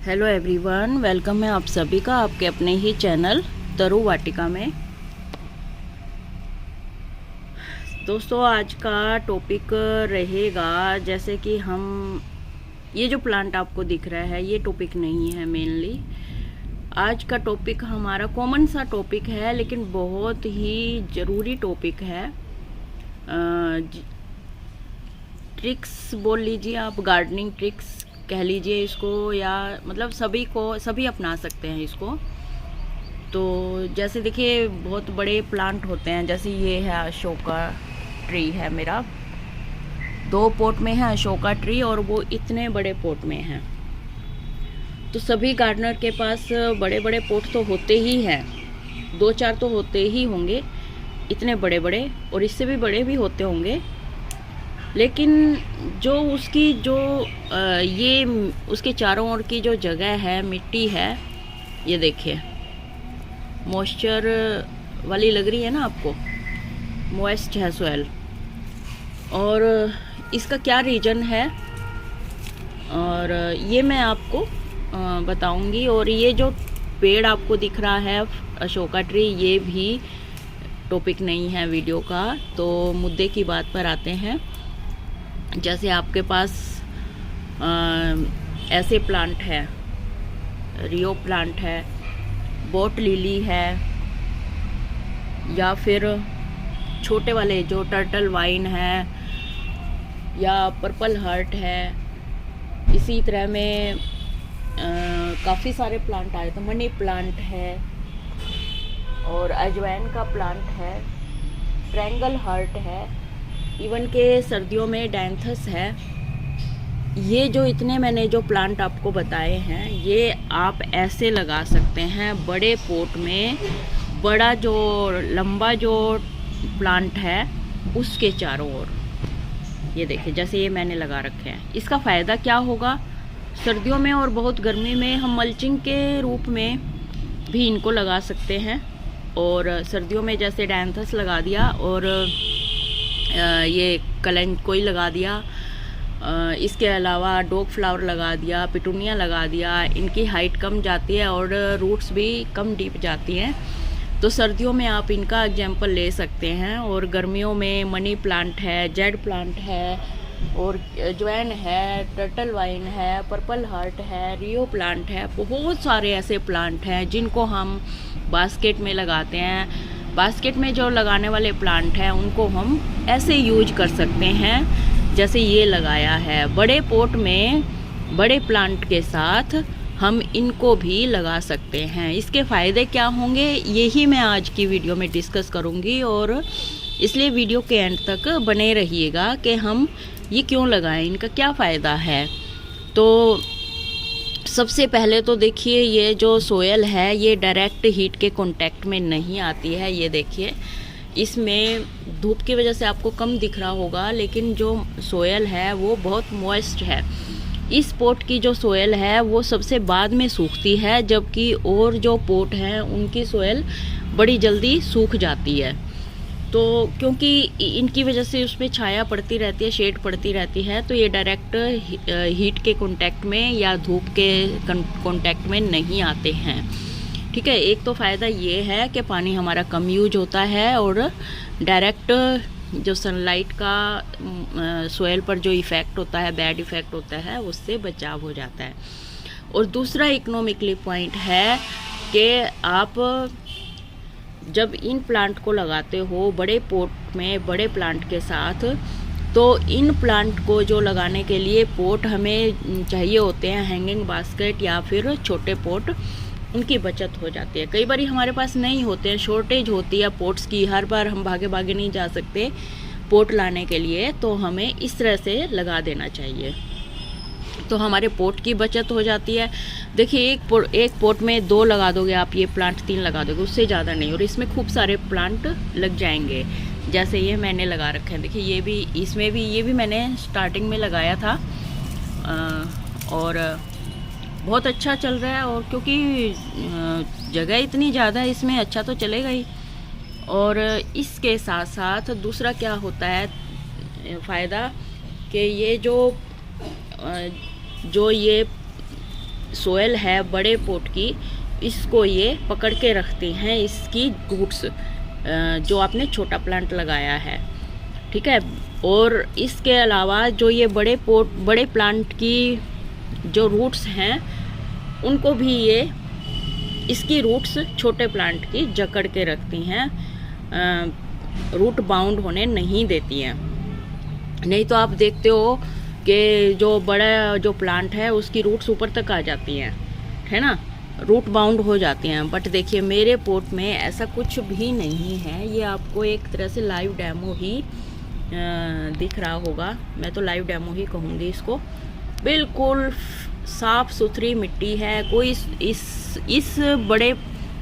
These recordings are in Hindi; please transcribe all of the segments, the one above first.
हेलो एवरीवन, वेलकम है आप सभी का आपके अपने ही चैनल तरु वाटिका में। दोस्तों, आज का टॉपिक रहेगा, जैसे कि हम ये जो प्लांट आपको दिख रहा है ये टॉपिक नहीं है मेनली। आज का टॉपिक हमारा कॉमन सा टॉपिक है लेकिन बहुत ही ज़रूरी टॉपिक है। ट्रिक्स बोल लीजिए आप, गार्डनिंग ट्रिक्स कह लीजिए इसको, या मतलब सभी अपना सकते हैं इसको। तो जैसे देखिए, बहुत बड़े प्लांट होते हैं, जैसे ये है अशोका ट्री है मेरा, 2 पॉट में है अशोका ट्री और वो इतने बड़े पॉट में है। तो सभी गार्डनर के पास बड़े बड़े पॉट तो होते ही हैं, 2-4 तो होते ही होंगे, इतने बड़े बड़े, और इससे भी बड़े भी होते होंगे। लेकिन जो उसकी ये उसके चारों ओर की जो जगह है, मिट्टी है, ये देखिए मॉइस्चर वाली लग रही है ना आपको, मॉइस्ट है सॉइल। और इसका क्या रीज़न है और ये मैं आपको बताऊंगी। और ये जो पेड़ आपको दिख रहा है अशोका ट्री, ये भी टॉपिक नहीं है वीडियो का। तो मुद्दे की बात पर आते हैं। जैसे आपके पास ऐसे प्लांट है, रियो प्लांट है, बोट लिली है, या फिर छोटे वाले जो टर्टल वाइन है, या पर्पल हार्ट है। इसी तरह में काफ़ी सारे प्लांट आए, तो मनी प्लांट है और अजवाइन का प्लांट है, ट्रायंगल हार्ट है, इवन के सर्दियों में डैंथस है। ये जो इतने मैंने जो प्लांट आपको बताए हैं, ये आप ऐसे लगा सकते हैं बड़े पॉट में। बड़ा जो लंबा जो प्लांट है उसके चारों ओर, ये देखिए जैसे ये मैंने लगा रखे हैं। इसका फ़ायदा क्या होगा, सर्दियों में और बहुत गर्मी में हम मल्चिंग के रूप में भी इनको लगा सकते हैं। और सर्दियों में जैसे डैंथस लगा दिया और ये कलेंकोई लगा दिया, इसके अलावा डॉग फ्लावर लगा दिया, पिटूनिया लगा दिया। इनकी हाइट कम जाती है और रूट्स भी कम डीप जाती हैं, तो सर्दियों में आप इनका एग्जाम्पल ले सकते हैं। और गर्मियों में मनी प्लांट है, जेड प्लांट है, और अजवाइन है, टर्टल वाइन है, पर्पल हार्ट है, रियो प्लांट है। बहुत सारे ऐसे प्लांट हैं जिनको हम बास्केट में लगाते हैं। बास्केट में जो लगाने वाले प्लांट हैं उनको हम ऐसे यूज कर सकते हैं जैसे ये लगाया है। बड़े पॉट में बड़े प्लांट के साथ हम इनको भी लगा सकते हैं। इसके फ़ायदे क्या होंगे यही मैं आज की वीडियो में डिस्कस करूँगी, और इसलिए वीडियो के एंड तक बने रहिएगा कि हम ये क्यों लगाएं, इनका क्या फ़ायदा है। तो सबसे पहले तो देखिए, ये जो सोयल है ये डायरेक्ट हीट के कांटेक्ट में नहीं आती है। ये देखिए, इसमें धूप की वजह से आपको कम दिख रहा होगा, लेकिन जो सोयल है वो बहुत मॉइस्ट है। इस पॉट की जो सोयल है वो सबसे बाद में सूखती है, जबकि और जो पॉट हैं उनकी सोयल बड़ी जल्दी सूख जाती है। तो क्योंकि इनकी वजह से उसमें छाया पड़ती रहती है, शेड पड़ती रहती है, तो ये डायरेक्ट हीट के कांटेक्ट में या धूप के कांटेक्ट में नहीं आते हैं। ठीक है, एक तो फ़ायदा ये है कि पानी हमारा कम यूज होता है और डायरेक्ट जो सनलाइट का सोयल पर जो इफ़ेक्ट होता है, बैड इफ़ेक्ट होता है, उससे बचाव हो जाता है। और दूसरा इकोनॉमिकली पॉइंट है कि आप जब इन प्लांट को लगाते हो बड़े पॉट में बड़े प्लांट के साथ, तो इन प्लांट को जो लगाने के लिए पॉट हमें चाहिए होते हैं, हैंगिंग बास्केट या फिर छोटे पॉट, उनकी बचत हो जाती है। कई बार हमारे पास नहीं होते हैं, शॉर्टेज होती है पॉट्स की, हर बार हम भागे भागे नहीं जा सकते पॉट लाने के लिए, तो हमें इस तरह से लगा देना चाहिए, तो हमारे पॉट की बचत हो जाती है। देखिए, एक पॉट में 2 लगा दोगे आप, ये प्लांट 3 लगा दोगे, उससे ज़्यादा नहीं, और इसमें खूब सारे प्लांट लग जाएंगे। जैसे ये मैंने लगा रखे हैं, देखिए ये भी, इसमें भी, ये भी मैंने स्टार्टिंग में लगाया था और बहुत अच्छा चल रहा है। और क्योंकि जगह इतनी ज़्यादा है इसमें, अच्छा तो चलेगा ही। और इसके साथ साथ दूसरा क्या होता है फ़ायदा, कि ये जो ये सोयल है बड़े पोट की, इसको ये पकड़ के रखती हैं, इसकी रूट्स जो आपने छोटा प्लांट लगाया है, ठीक है। और इसके अलावा जो ये बड़े प्लांट की जो रूट्स हैं उनको भी ये इसकी रूट्स छोटे प्लांट की जकड़ के रखती हैं, रूट बाउंड होने नहीं देती हैं। नहीं तो आप देखते हो कि जो बड़ा जो प्लांट है उसकी रूट्स ऊपर तक आ जाती हैं, है ना, रूट बाउंड हो जाती हैं। बट देखिए मेरे पोट में ऐसा कुछ भी नहीं है। ये आपको एक तरह से लाइव डेमो ही दिख रहा होगा, मैं तो लाइव डेमो ही कहूँगी इसको। बिल्कुल साफ़ सुथरी मिट्टी है, कोई इस बड़े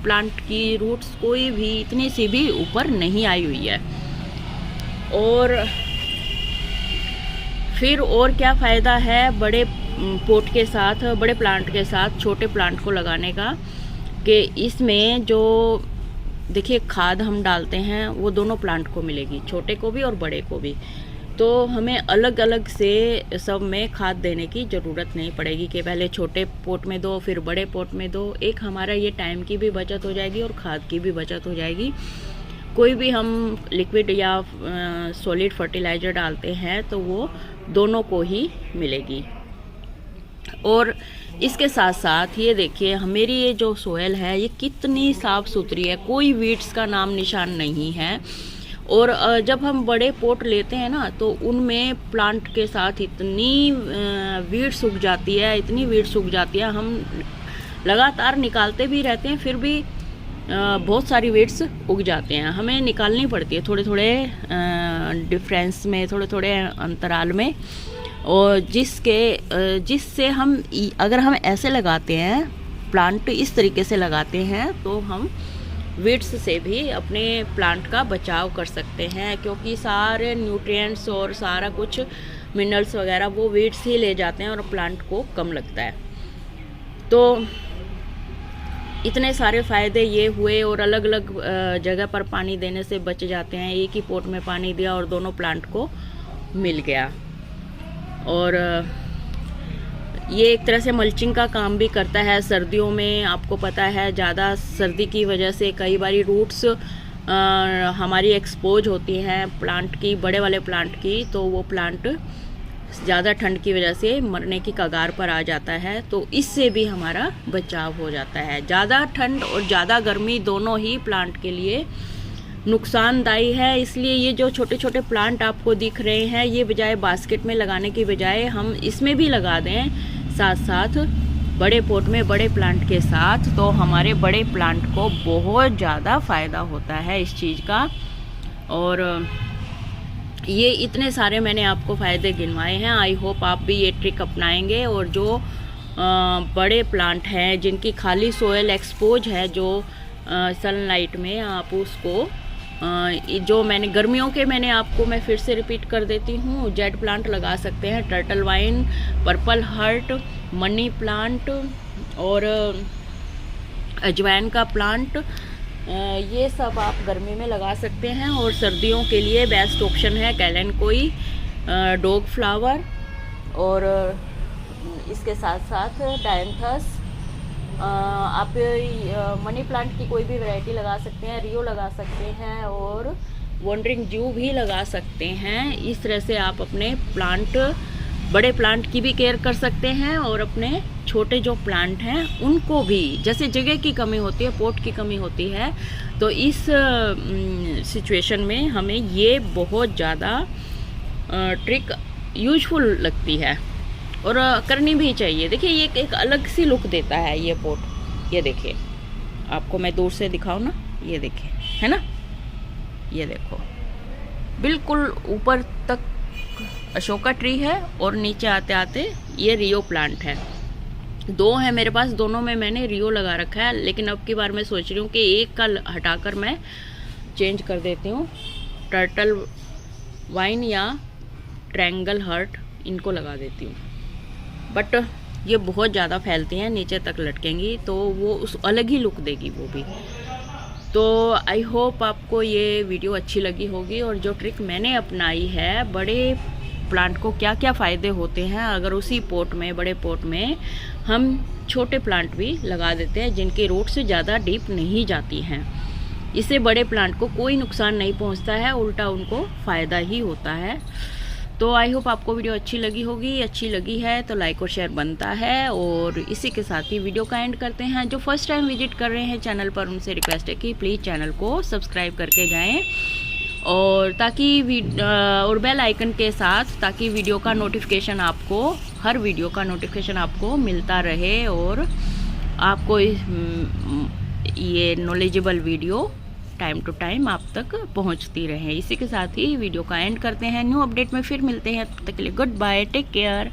प्लांट की रूट्स कोई भी इतनी सी भी ऊपर नहीं आई हुई है। और फिर और क्या फ़ायदा है बड़े पोट के साथ, बड़े प्लांट के साथ छोटे प्लांट को लगाने का, कि इसमें जो देखिए खाद हम डालते हैं वो दोनों प्लांट को मिलेगी, छोटे को भी और बड़े को भी। तो हमें अलग अलग से सब में खाद देने की ज़रूरत नहीं पड़ेगी कि पहले छोटे पोट में दो फिर बड़े पोट में दो। एक हमारा ये टाइम की भी बचत हो जाएगी और खाद की भी बचत हो जाएगी। कोई भी हम लिक्विड या सॉलिड फर्टिलाइज़र डालते हैं तो वो दोनों को ही मिलेगी। और इसके साथ साथ ये देखिए मेरी ये जो सोयल है ये कितनी साफ़ सुथरी है, कोई वीड्स का नाम निशान नहीं है। और जब हम बड़े पोट लेते हैं ना तो उनमें प्लांट के साथ इतनी वीड्स उग जाती है, इतनी वीड्स उग जाती है, हम लगातार निकालते भी रहते हैं फिर भी बहुत सारी वीड्स उग जाते हैं, हमें निकालनी पड़ती है थोड़े थोड़े डिफरेंस में, थोड़े थोड़े अंतराल में। और जिससे हम अगर हम ऐसे लगाते हैं प्लांट, इस तरीके से लगाते हैं तो हम वीड्स से भी अपने प्लांट का बचाव कर सकते हैं, क्योंकि सारे न्यूट्रिएंट्स और सारा कुछ मिनरल्स वगैरह वो वीड्स ही ले जाते हैं और प्लांट को कम लगता है। तो इतने सारे फ़ायदे ये हुए। और अलग अलग जगह पर पानी देने से बच जाते हैं, एक ही पोट में पानी दिया और दोनों प्लांट को मिल गया। और ये एक तरह से मल्चिंग का काम भी करता है। सर्दियों में आपको पता है ज़्यादा सर्दी की वजह से कई बारी रूट्स हमारी एक्सपोज होती हैं प्लांट की, बड़े वाले प्लांट की, तो वो प्लांट ज़्यादा ठंड की वजह से मरने की कगार पर आ जाता है। तो इससे भी हमारा बचाव हो जाता है। ज़्यादा ठंड और ज़्यादा गर्मी दोनों ही प्लांट के लिए नुकसानदायी है। इसलिए ये जो छोटे छोटे प्लांट आपको दिख रहे हैं ये बजाय बास्केट में लगाने की बजाय हम इसमें भी लगा दें साथ साथ बड़े पोट में बड़े प्लांट के साथ, तो हमारे बड़े प्लांट को बहुत ज़्यादा फ़ायदा होता है इस चीज़ का। और ये इतने सारे मैंने आपको फ़ायदे गिनवाए हैं। आई होप आप भी ये ट्रिक अपनाएंगे। और जो बड़े प्लांट हैं जिनकी खाली सोयल एक्सपोज है जो सनलाइट में, आप उसको जो मैंने गर्मियों के मैं फिर से रिपीट कर देती हूँ, जेड प्लांट लगा सकते हैं, turtle vine, purple heart, money plant और अजवाइन का प्लांट, ये सब आप गर्मी में लगा सकते हैं। और सर्दियों के लिए बेस्ट ऑप्शन है कैलेनकोई, डॉग फ्लावर और इसके साथ साथ डायंथस। आप मनी प्लांट की कोई भी वैरायटी लगा सकते हैं, रियो लगा सकते हैं और वॉन्डरिंग जू भी लगा सकते हैं। इस तरह से आप अपने प्लांट, बड़े प्लांट की भी केयर कर सकते हैं और अपने छोटे जो प्लांट हैं उनको भी, जैसे जगह की कमी होती है, पोट की कमी होती है, तो इस सिचुएशन में हमें ये बहुत ज़्यादा ट्रिक यूजफुल लगती है और करनी भी चाहिए। देखिए ये एक अलग सी लुक देता है ये पोट। ये देखिए, आपको मैं दूर से दिखाऊं ना, ये देखिए, है ना, ये देखो बिल्कुल ऊपर तक अशोका ट्री है और नीचे आते आते ये रियो प्लांट है। दो है मेरे पास, दोनों में मैंने रियो लगा रखा है, लेकिन अब की बार मैं सोच रही हूँ कि एक का हटाकर मैं चेंज कर देती हूँ, टर्टल वाइन या ट्रायंगल हार्ट इनको लगा देती हूँ। बट ये बहुत ज़्यादा फैलती हैं, नीचे तक लटकेंगी तो वो उस अलग ही लुक देगी वो भी। तो आई होप आपको ये वीडियो अच्छी लगी होगी। और जो ट्रिक मैंने अपनाई है बड़े प्लांट को क्या क्या फ़ायदे होते हैं अगर उसी पॉट में, बड़े पॉट में हम छोटे प्लांट भी लगा देते हैं जिनकी रूट से ज़्यादा डीप नहीं जाती हैं। इससे बड़े प्लांट को कोई नुकसान नहीं पहुंचता है, उल्टा उनको फ़ायदा ही होता है। तो आई होप आपको वीडियो अच्छी लगी होगी। अच्छी लगी है तो लाइक और शेयर बनता है। और इसी के साथ ही वीडियो का एंड करते हैं। जो फर्स्ट टाइम विजिट कर रहे हैं चैनल पर, उनसे रिक्वेस्ट है कि प्लीज़ चैनल को सब्सक्राइब करके जाएं और और बेल आइकन के साथ, ताकि वीडियो का नोटिफिकेशन आपको, हर वीडियो का नोटिफिकेशन आपको मिलता रहे और आपको ये knowledgeable video time to time आप तक पहुंचती रहे। इसी के साथ ही वीडियो का एंड करते हैं। न्यू अपडेट में फिर मिलते हैं, तब तक के लिए गुड बाय, टेक केयर।